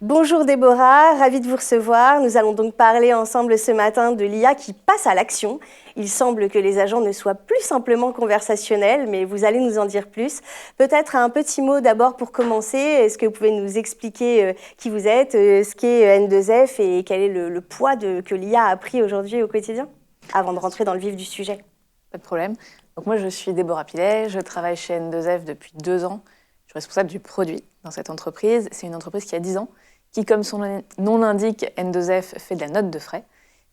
Bonjour Déborah, ravie de vous recevoir. Nous allons donc parler ensemble ce matin de l'IA qui passe à l'action. Il semble que les agents ne soient plus simplement conversationnels, mais vous allez nous en dire plus. Peut-être un petit mot d'abord pour commencer. Est-ce que vous pouvez nous expliquer qui vous êtes, ce qu'est N2F et quel est le poids que l'IA a pris aujourd'hui au quotidien, avant de rentrer dans le vif du sujet? Pas de problème. Donc moi, je suis Déborah Pilet, je travaille chez N2F depuis 2 ans. Je suis responsable du produit dans cette entreprise. C'est une entreprise qui a 10 ans, qui, comme son nom l'indique, N2F fait de la note de frais,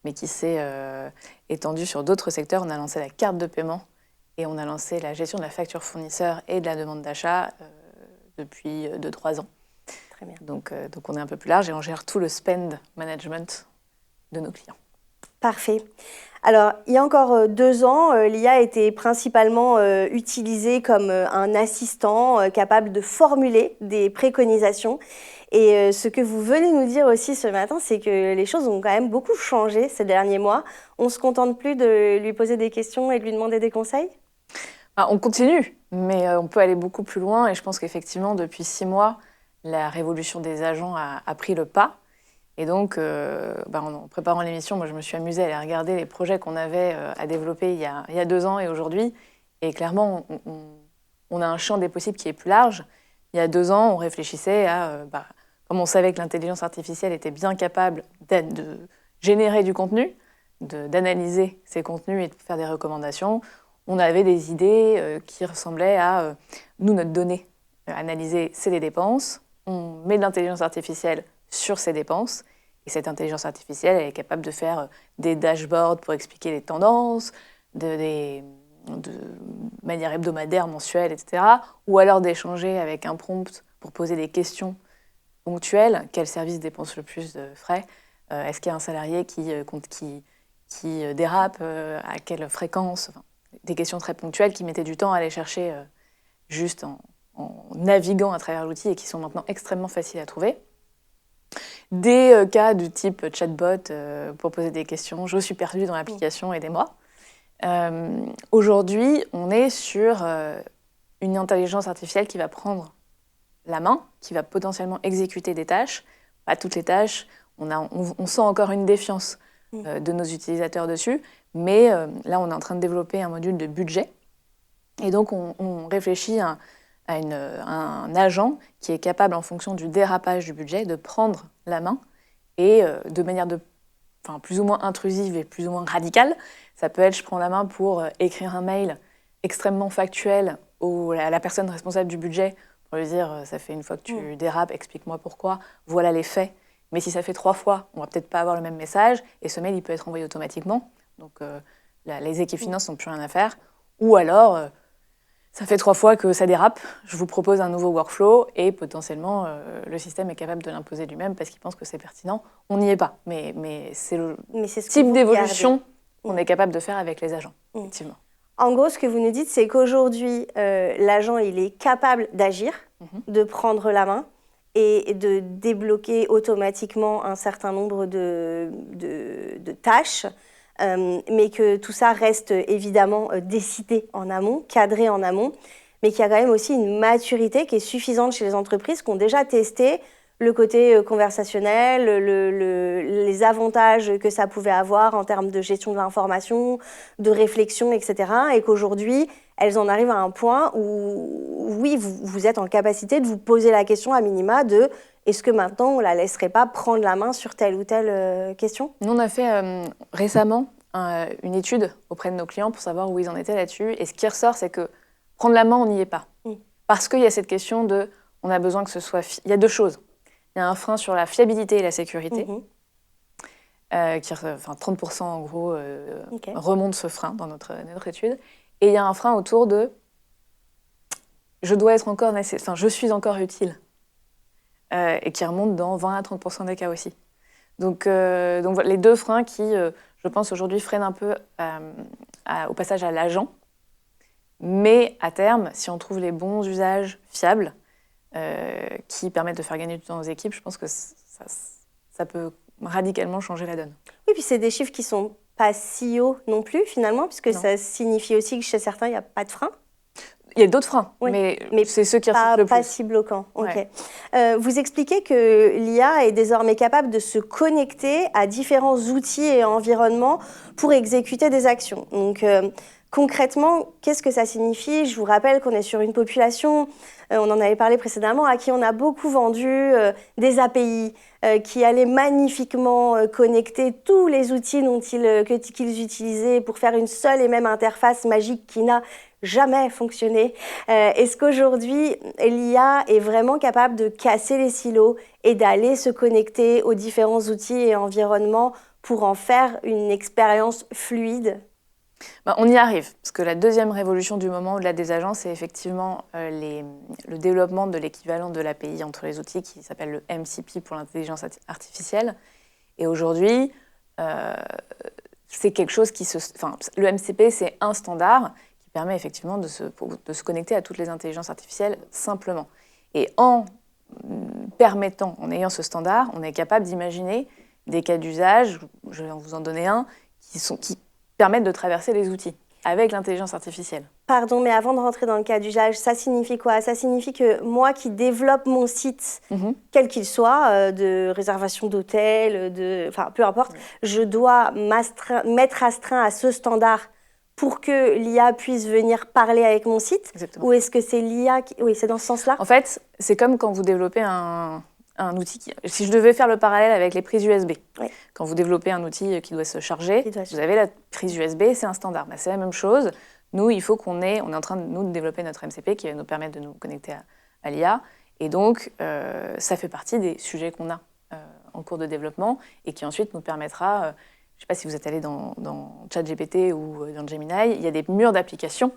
mais qui s'est étendue sur d'autres secteurs. On a lancé la carte de paiement et on a lancé la gestion de la facture fournisseur et de la demande d'achat depuis 2-3 ans. Très bien. Donc on est un peu plus large et on gère tout le spend management de nos clients. Parfait. Alors, il y a encore 2 ans, l'IA était principalement utilisée comme un assistant capable de formuler des préconisations. Et ce que vous venez nous dire aussi ce matin, c'est que les choses ont quand même beaucoup changé ces derniers mois. On ne se contente plus de lui poser des questions et de lui demander des conseils? On continue, mais on peut aller beaucoup plus loin. Et je pense qu'effectivement, depuis 6 mois, la révolution des agents a pris le pas. Et donc, en préparant l'émission, moi, je me suis amusée à aller regarder les projets qu'on avait à développer il y a 2 ans et aujourd'hui. Et clairement, on a un champ des possibles qui est plus large. Il y a 2 ans, on réfléchissait à, comme on savait que l'intelligence artificielle était bien capable de générer du contenu, d'analyser ces contenus et de faire des recommandations, on avait des idées qui ressemblaient à, nous, notre donnée analysée, c'est les dépenses. On met de l'intelligence artificielle sur ces dépenses. Et cette intelligence artificielle, elle est capable de faire des dashboards pour expliquer les tendances, de manière hebdomadaire, mensuelle, etc. Ou alors d'échanger avec un prompt pour poser des questions ponctuelles. Quel service dépense le plus de frais? Est-ce qu'il y a un salarié qui dérape? À quelle fréquence? Enfin, des questions très ponctuelles qui mettaient du temps à aller chercher juste en naviguant à travers l'outil et qui sont maintenant extrêmement faciles à trouver. Des cas du type chatbot pour poser des questions. Je suis perdue dans l'application, aidez-moi. Aujourd'hui, on est sur une intelligence artificielle qui va prendre la main, qui va potentiellement exécuter des tâches. Pas toutes les tâches. On sent encore une défiance de nos utilisateurs dessus. Mais là, on est en train de développer un module de budget. Et donc, on réfléchit à un agent qui est capable, en fonction du dérapage du budget, de prendre la main et de manière plus ou moins intrusive et plus ou moins radicale. Ça peut être, je prends la main pour écrire un mail extrêmement factuel à la personne responsable du budget pour lui dire ça fait une fois que tu dérapes, explique-moi pourquoi, voilà les faits. Mais si ça fait 3 fois, on va peut-être pas avoir le même message et ce mail, il peut être envoyé automatiquement. Donc les équipes finances n'ont plus rien à faire. Ou alors... ça fait 3 fois que ça dérape, je vous propose un nouveau workflow et potentiellement le système est capable de l'imposer lui-même parce qu'il pense que c'est pertinent. On n'y est pas, mais c'est le type d'évolution qu'on est capable de faire avec les agents, effectivement. En gros, ce que vous nous dites, c'est qu'aujourd'hui, l'agent, il est capable d'agir, de prendre la main et de débloquer automatiquement un certain nombre de tâches. Mais que tout ça reste évidemment décidé en amont, cadré en amont, mais qu'il y a quand même aussi une maturité qui est suffisante chez les entreprises qui ont déjà testé le côté conversationnel, les avantages que ça pouvait avoir en termes de gestion de l'information, de réflexion, etc. Et qu'aujourd'hui, elles en arrivent à un point où, oui, vous êtes en capacité de vous poser la question à minima de est-ce que maintenant, on ne la laisserait pas prendre la main sur telle ou telle question? Nous, on a fait récemment une étude auprès de nos clients pour savoir où ils en étaient là-dessus. Et ce qui ressort, c'est que prendre la main, on n'y est pas. Parce qu'il y a cette question de, on a besoin que ce soit... Il y a 2 choses. Il y a un frein sur la fiabilité et la sécurité. 30% en gros remonte ce frein dans notre étude. Et il y a un frein autour de je suis encore utile. Et qui remonte dans 20 à 30% des cas aussi. Donc les 2 freins qui, je pense, aujourd'hui freinent un peu au passage à l'agent. Mais à terme, si on trouve les bons usages fiables qui permettent de faire gagner du temps aux équipes, je pense que ça peut radicalement changer la donne. Oui, puis c'est des chiffres qui ne sont pas si hauts non plus, finalement, puisque ça signifie aussi que chez certains, il n'y a pas de frein. Il y a d'autres freins, Oui, mais c'est ceux qui ressortent le plus. Pas si bloquants. Ouais. Ok. Vous expliquez que l'IA est désormais capable de se connecter à différents outils et environnements pour exécuter des actions. Donc, concrètement, qu'est-ce que ça signifie? Je vous rappelle qu'on est sur une population, on en avait parlé précédemment, à qui on a beaucoup vendu des API qui allaient magnifiquement connecter tous les outils qu'ils utilisaient pour faire une seule et même interface magique qui n'a jamais fonctionné. Est-ce qu'aujourd'hui, l'IA est vraiment capable de casser les silos et d'aller se connecter aux différents outils et environnements pour en faire une expérience fluide? On y arrive, parce que la deuxième révolution du moment au-delà des agences, c'est effectivement le développement de l'équivalent de l'API entre les outils qui s'appelle le MCP pour l'intelligence artificielle. Et aujourd'hui, c'est quelque chose le MCP, c'est un standard qui permet effectivement de se connecter à toutes les intelligences artificielles simplement. Et en ayant ce standard, on est capable d'imaginer des cas d'usage, je vais vous en donner un, qui permettent de traverser les outils avec l'intelligence artificielle. Pardon, mais avant de rentrer dans le cas d'usage, ça signifie quoi? Ça signifie que moi qui développe mon site, quel qu'il soit, de réservation d'hôtel, peu importe, je dois m'être astreint à ce standard pour que l'IA puisse venir parler avec mon site? Exactement. Ou est-ce que c'est l'IA qui... Oui, c'est dans ce sens-là? En fait, c'est comme quand vous développez un outil si je devais faire le parallèle avec les prises USB, quand vous développez un outil qui doit se charger, vous avez la prise USB, c'est un standard. C'est la même chose. Nous, il faut on est en train de développer notre MCP qui va nous permettre de nous connecter à l'IA. Et donc, ça fait partie des sujets qu'on a en cours de développement et qui ensuite nous permettra... je ne sais pas si vous êtes allé dans ChatGPT ou dans Gemini, il y a des murs d'applications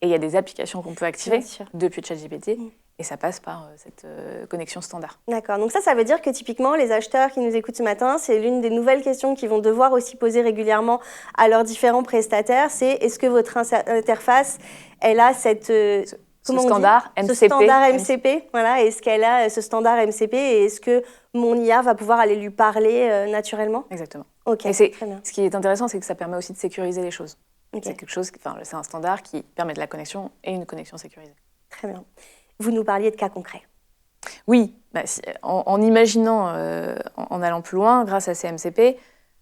et il y a des applications qu'on peut activer depuis ChatGPT et ça passe par cette connexion standard. D'accord, donc ça veut dire que typiquement les acheteurs qui nous écoutent ce matin, c'est l'une des nouvelles questions qu'ils vont devoir aussi poser régulièrement à leurs différents prestataires, c'est est-ce que votre interface, elle a ce standard MCP, voilà, est-ce qu'elle a ce standard MCP et est-ce que mon IA va pouvoir aller lui parler naturellement? Exactement. Ok, et très bien. Ce qui est intéressant, c'est que ça permet aussi de sécuriser les choses. Okay. C'est un standard qui permet de la connexion et une connexion sécurisée. Très bien. Vous nous parliez de cas concrets. Oui, en imaginant, en allant plus loin, grâce à ces MCP,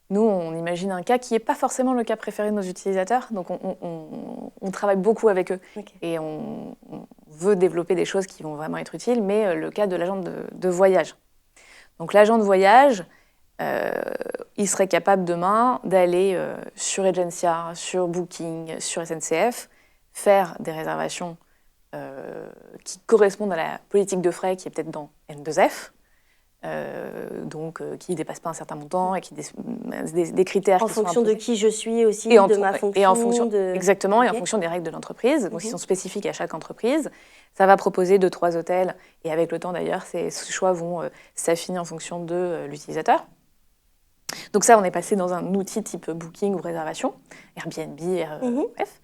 nous, on imagine un cas qui n'est pas forcément le cas préféré de nos utilisateurs. Donc, on travaille beaucoup avec eux. Et on veut développer des choses qui vont vraiment être utiles, mais le cas de l'agent de voyage. Donc, l'agent de voyage, il serait capable demain d'aller sur Egencia, sur Booking, sur SNCF, faire des réservations qui correspondent à la politique de frais qui est peut-être dans N2F, qui ne dépasse pas un certain montant et qui des critères en qui fonction sont de qui je suis aussi, de ma fonction. Exactement, et en fonction des règles de l'entreprise, qui sont spécifiques à chaque entreprise. Ça va proposer 2-3 hôtels, et avec le temps d'ailleurs, ces choix vont s'affiner en fonction de l'utilisateur. Donc ça, on est passé dans un outil type Booking ou réservation, Airbnb, bref.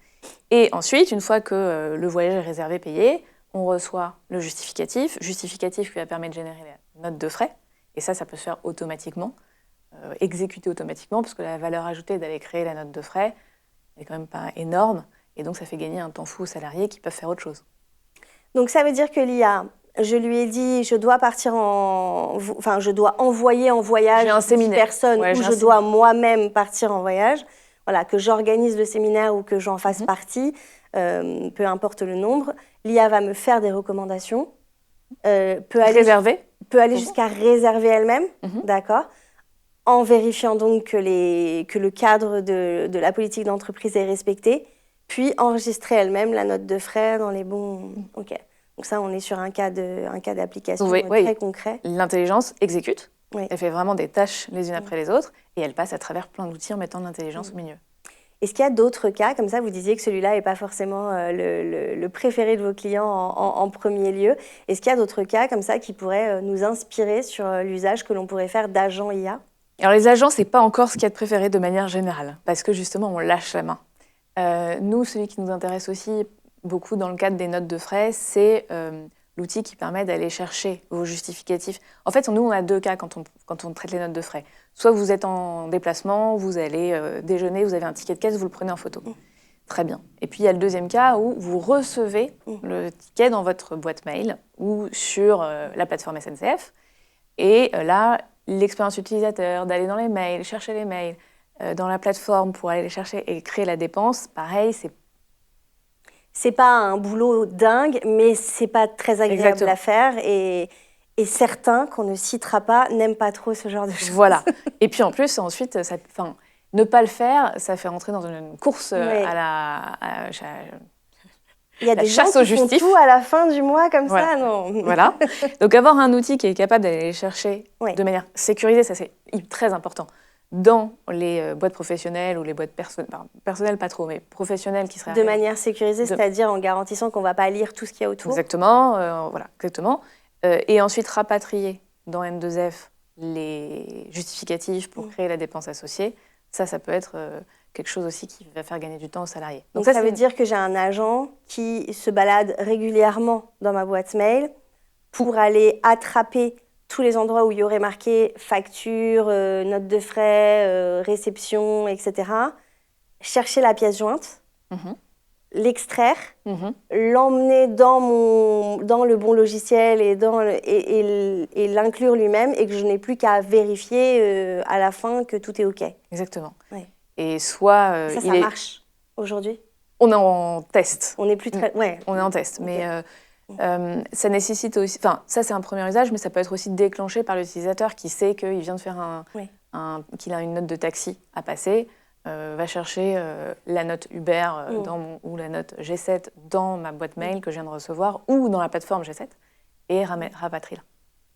Et ensuite, une fois que le voyage est réservé, payé, on reçoit le justificatif qui va permettre de générer la note de frais. Et ça peut se faire automatiquement, exécuter automatiquement, parce que la valeur ajoutée d'aller créer la note de frais n'est quand même pas énorme. Et donc, ça fait gagner un temps fou aux salariés qui peuvent faire autre chose. Donc, ça veut dire que l'IA, je lui ai dit, je dois je dois envoyer en voyage 10 personnes ou je dois moi-même partir en voyage. Voilà, que j'organise le séminaire ou que j'en fasse partie, peu importe le nombre. L'IA va me faire des recommandations. Peut aller jusqu'à réserver elle-même, d'accord, en vérifiant donc que le cadre de la politique d'entreprise est respecté, puis enregistrer elle-même la note de frais dans les bons... Ok. Donc ça, on est sur un cas d'application très concret. L'intelligence exécute. Elle fait vraiment des tâches les unes après les autres et elle passe à travers plein d'outils en mettant de l'intelligence au milieu. Est-ce qu'il y a d'autres cas, comme ça, vous disiez que celui-là n'est pas forcément le préféré de vos clients en premier lieu. Est-ce qu'il y a d'autres cas comme ça qui pourraient nous inspirer sur l'usage que l'on pourrait faire d'agents IA? Alors les agents, ce n'est pas encore ce qu'il y a de préféré de manière générale, parce que justement, on lâche la main. Nous, celui qui nous intéresse aussi beaucoup dans le cadre des notes de frais, c'est l'outil qui permet d'aller chercher vos justificatifs. En fait, nous, on a 2 cas quand on traite les notes de frais. Soit vous êtes en déplacement, vous allez déjeuner, vous avez un ticket de caisse, vous le prenez en photo. Très bien. Et puis, il y a le deuxième cas où vous recevez le ticket dans votre boîte mail ou sur la plateforme SNCF. Et là, l'expérience utilisateur, d'aller dans les mails, chercher les mails, dans la plateforme pour aller les chercher et créer la dépense, pareil, c'est pas un boulot dingue, mais c'est pas très agréable à faire. Et certains, qu'on ne citera pas, n'aiment pas trop ce genre de choses. Voilà. Et puis en plus, ensuite, ne pas le faire, ça fait rentrer dans une course il y a des gens qui font tout à la fin du mois comme ça, non. Voilà. Donc avoir un outil qui est capable d'aller les chercher de manière sécurisée, ça c'est très important. Dans les boîtes professionnelles ou les boîtes personnelles, pas trop, mais professionnelles qui seraient... De manière sécurisée, c'est-à-dire en garantissant qu'on ne va pas lire tout ce qu'il y a autour. Exactement, voilà, exactement. Et ensuite rapatrier dans N2F les justificatifs pour créer la dépense associée. Ça peut être quelque chose aussi qui va faire gagner du temps aux salariés. Donc ça veut dire que j'ai un agent qui se balade régulièrement dans ma boîte mail pour aller attraper tous les endroits où il y aurait marqué facture, note de frais, réception, etc. Chercher la pièce jointe, l'extraire, l'emmener dans le bon logiciel et l'inclure lui-même, et que je n'ai plus qu'à vérifier à la fin que tout est OK. Exactement. Ouais. Et soit... ça marche aujourd'hui? On est en test. On est plus très... Ouais. On est en test, mais ça nécessite aussi... Enfin, ça, c'est un premier usage, mais ça peut être aussi déclenché par l'utilisateur qui sait qu'il vient de faire qu'il a une note de taxi à passer, va chercher la note Uber ou la note G7 dans ma boîte mail que je viens de recevoir ou dans la plateforme G7 et rapatrie là.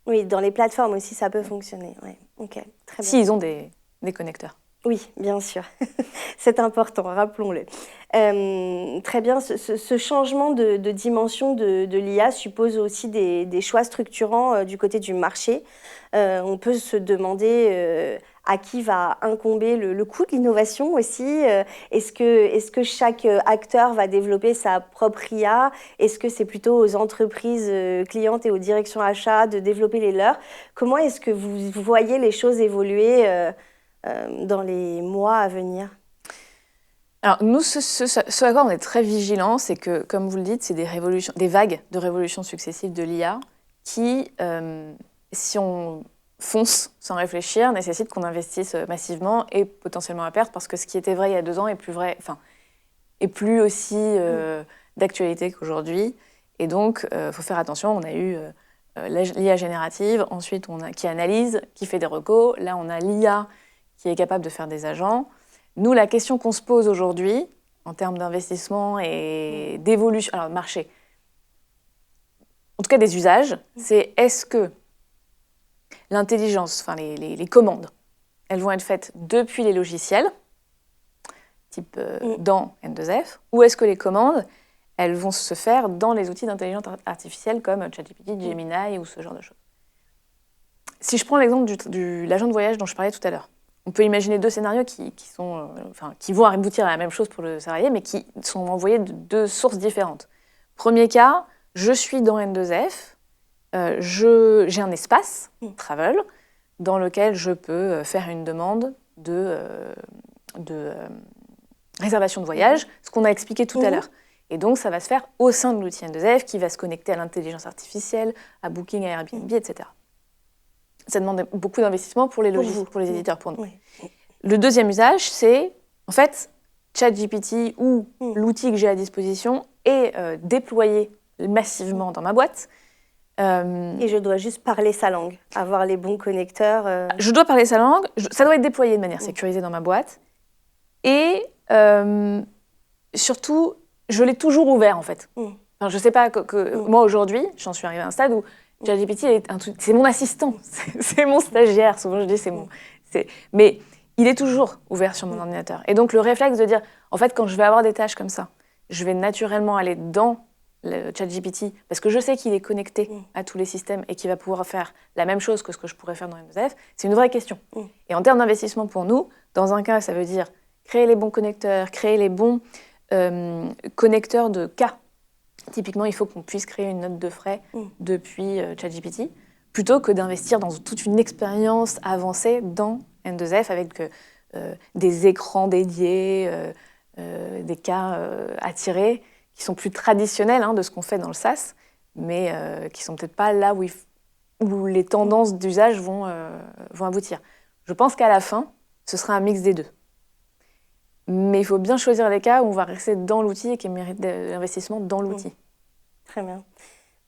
Oui, dans les plateformes aussi, ça peut fonctionner. Ouais. Okay, très bien. S'ils ont des connecteurs. Oui, bien sûr. C'est important, rappelons-le. Très bien, ce changement de dimension de l'IA suppose aussi des choix structurants du côté du marché. On peut se demander à qui va incomber le coût de l'innovation aussi. Est-ce que chaque acteur va développer sa propre IA? Est-ce que c'est plutôt aux entreprises clientes et aux directions achats de développer les leurs? Comment est-ce que vous voyez les choses évoluer dans les mois à venir? Alors nous, ce à quoi on est très vigilants, c'est que, comme vous le dites, c'est des vagues de révolutions successives de l'IA qui, si on fonce sans réfléchir, nécessitent qu'on investisse massivement et potentiellement à perte, parce que ce qui était vrai il y a 2 ans est plus vrai, est plus aussi d'actualité qu'aujourd'hui. Et donc, faut faire attention. On a eu l'IA générative, ensuite qui analyse, qui fait des recos. Là, on a l'IA qui est capable de faire des agents. Nous, la question qu'on se pose aujourd'hui, en termes d'investissement et d'évolution, alors marché, en tout cas des usages, c'est est-ce que l'intelligence, les commandes, elles vont être faites depuis les logiciels, type dans N2F, ou est-ce que les commandes, elles vont se faire dans les outils d'intelligence artificielle comme ChatGPT, Gemini ou ce genre de choses. Si je prends l'exemple de l'agent de voyage dont je parlais tout à l'heure, on peut imaginer 2 scénarios qui vont aboutir à la même chose pour le salarié, mais qui sont envoyés de 2 sources différentes. Premier cas, je suis dans N2F, j'ai un espace, Travel, dans lequel je peux faire une demande de réservation de voyage, ce qu'on a expliqué tout à l'heure. Et donc, ça va se faire au sein de l'outil N2F qui va se connecter à l'intelligence artificielle, à Booking, à Airbnb, etc. Ça demande beaucoup d'investissement pour les logiciels, pour les éditeurs, pour nous. Oui. Le deuxième usage, c'est, en fait, ChatGPT ou l'outil que j'ai à disposition est déployé massivement dans ma boîte. Et je dois juste parler sa langue, avoir les bons connecteurs. Je dois parler sa langue, ça doit être déployé de manière sécurisée dans ma boîte. Et surtout, je l'ai toujours ouvert, en fait. Enfin, je ne sais pas moi, aujourd'hui, j'en suis arrivée à un stade où ChatGPT, c'est mon assistant, c'est mon stagiaire. Souvent, je dis mais il est toujours ouvert sur mon ordinateur. Et donc, le réflexe de dire, en fait, quand je vais avoir des tâches comme ça, je vais naturellement aller dans le ChatGPT, parce que je sais qu'il est connecté à tous les systèmes et qu'il va pouvoir faire la même chose que ce que je pourrais faire dans N2F, c'est une vraie question. Et en termes d'investissement pour nous, dans un cas, ça veut dire créer les bons connecteurs, créer les bons connecteurs de cas. Typiquement, il faut qu'on puisse créer une note de frais depuis ChatGPT, plutôt que d'investir dans toute une expérience avancée dans N2F avec des écrans dédiés, des cas à tirer qui sont plus traditionnels de ce qu'on fait dans le SaaS, mais qui sont peut-être pas là où les tendances d'usage vont aboutir. Je pense qu'à la fin, ce sera un mix des deux. Mais il faut bien choisir les cas où on va rester dans l'outil et qui méritent de l'investissement dans l'outil. Très bien.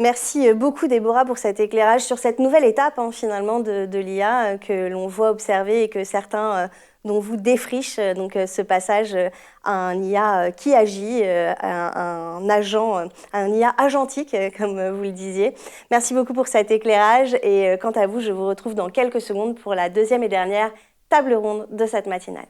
Merci beaucoup Déborah pour cet éclairage sur cette nouvelle étape finalement de l'IA que l'on voit observer et que certains dont vous défrichent, donc ce passage à un IA qui agit, un agent, un IA agentique comme vous le disiez. Merci beaucoup pour cet éclairage et quant à vous, je vous retrouve dans quelques secondes pour la deuxième et dernière table ronde de cette matinale.